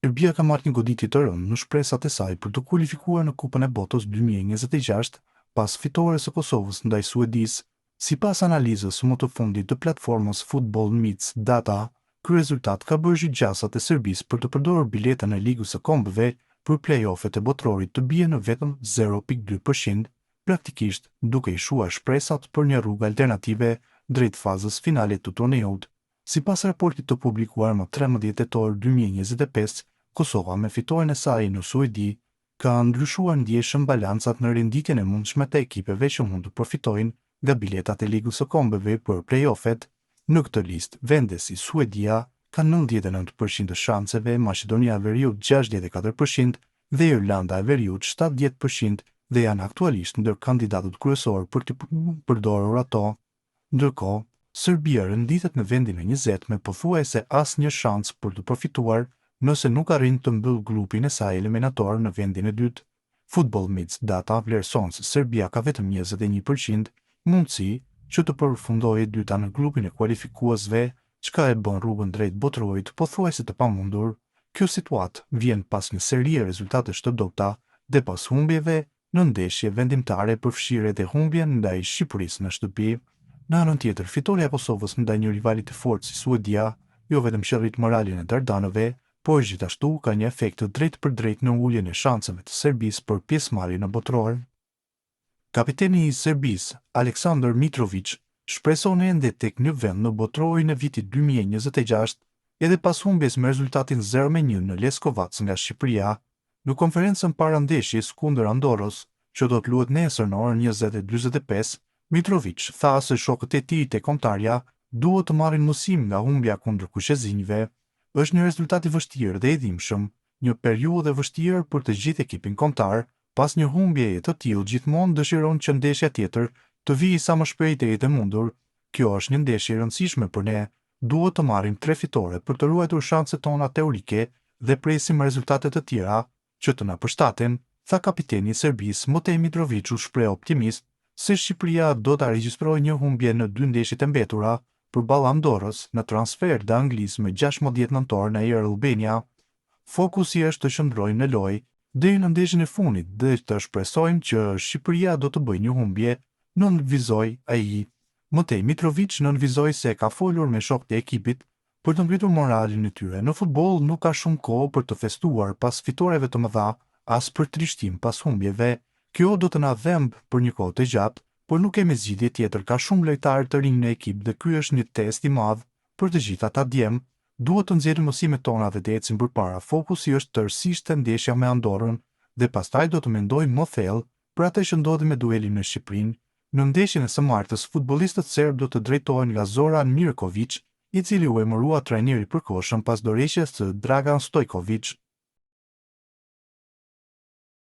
Serbia ka marrë një goditje të rëndë në shpresat e saj për të kualifikuar në Kupën e Botës 2026 pas fitores së Kosovës ndaj Suedisë. Sipas analizës së më të fundit të platformës Football Meets Data, ky rezultat ka bërë gjasat e Serbisë për të përdorur biletën e Ligës së Kombëve për play-offet e botrorit të bie në vetëm 0.2%, praktikisht duke i shuar shpresat për një rrugë alternative drejt fazës finale të turneut. Sipas raportit të publikuar më 13 tetor 2025, Kosova me fitoren e saj në Suedi ka ndryshuar ndjeshëm balancat në renditjen e mundshme të ekipeve që mund të përfitojnë nga biletat e Ligës së Kombëve për play-offet. Në këtë listë, vende si Suedia ka 99% të shanseve, Maqedonia e Veriut 64% dhe Irlanda e Veriut 70% dhe janë aktualisht ndër kandidatët kryesorë për të përdorur ato. Ndërkohë, Serbia renditet në vendin e 20 me pothuajse asnjë shans për të përfituar nëse nuk arrin të mbyll grupin e saj eliminator në vendin e dytë. Football Meets Data vlerëson se Serbia ka vetëm 21% mundësi që të përfundojë e dyta në grupin e kualifikuesve, çka e bën rrugën drejt botrorit pothuajse të pamundur. Kjo situatë vjen pas një seri e rezultatesh të dobta dhe pas humbjeve në ndeshje vendimtare, përfshirë edhe humbjen ndaj Shqipërisë në shtëpi. Në anën tjetër, fitoria e Kosovës ndaj një rivali të fortë si Suedia jo vetëm që rrit moralin e dardanëve, por gjithashtu ka një efekt të drejtë për drejtë në uljen e shanseve të Serbisë për pjesëmarrje në botror. Kapiteni i Serbisë, Aleksandar Mitrović, shpreson ende tek një vend në botrorin e vitit 2026, edhe pas humbjes me rezultatin 0-1 në Leskovac nga Shqipëria. Në konferencën para ndeshjes kundër Andorrës, që do të luhet nesër në orën 20:45, Mitrović tha se shokët e tij tek kontarja duhet të marrin mësim nga humbja kundër kuqezinjve. Është një rezultat i vështirë dhe i dhimbshëm, një periudhë e vështirë për të gjithë ekipin kombëtar. Pas një humbjeje të tillë gjithmonë dëshiron që ndeshja tjetër të vijë sa më shpejt e të mundur. Kjo është një ndeshje e rëndësishme për ne. Duhet të marrim 3 fitore për të ruajtur shanset tona teorike dhe presim rezultate të tjera që të na përshtaten, tha kapiteni i Serbisë. Motej Mitrović u shpreh optimist se Shqipëria do ta regjistrojë një humbje në 2 ndeshjet e mbetura përballë Andorrës në transfer të Anglisë më 16 nëntor në Air Albania. Fokusi është të qëndrojmë në lojë deri në ndeshjen e fundit dhe të shpresojmë që Shqipëria do të bëjë një humbje, nënvizoi ai. Motej Mitrović nënvizoi se ka folur me shokët e ekipit për të ngritur moralin e tyre. Në futboll nuk ka shumë kohë për të festuar pas fitoreve të mëdha, as për trishtim pas humbjeve. Kjo do të na dhëmbë për një kohë të gjatë, por nuk kemi zgjidhje tjetër. Ka shumë lojtarë të rinj në ekip dhe ky është një test i madh për të gjithë ata djem. Duhet të nxjerrim mësimet tona dhe të ecim përpara. Fokusi është tërësisht te ndeshja me Andorrën dhe pastaj do të mendojmë më thellë për atë që ndodhi me duelin në Shqipërinë. Në ndeshjen e së martës, futbollistët serb do të drejtohen nga Zoran Mirković, i cili u emërua trajneri i përkohshëm pas dorëheqjes së Dragan Stojković.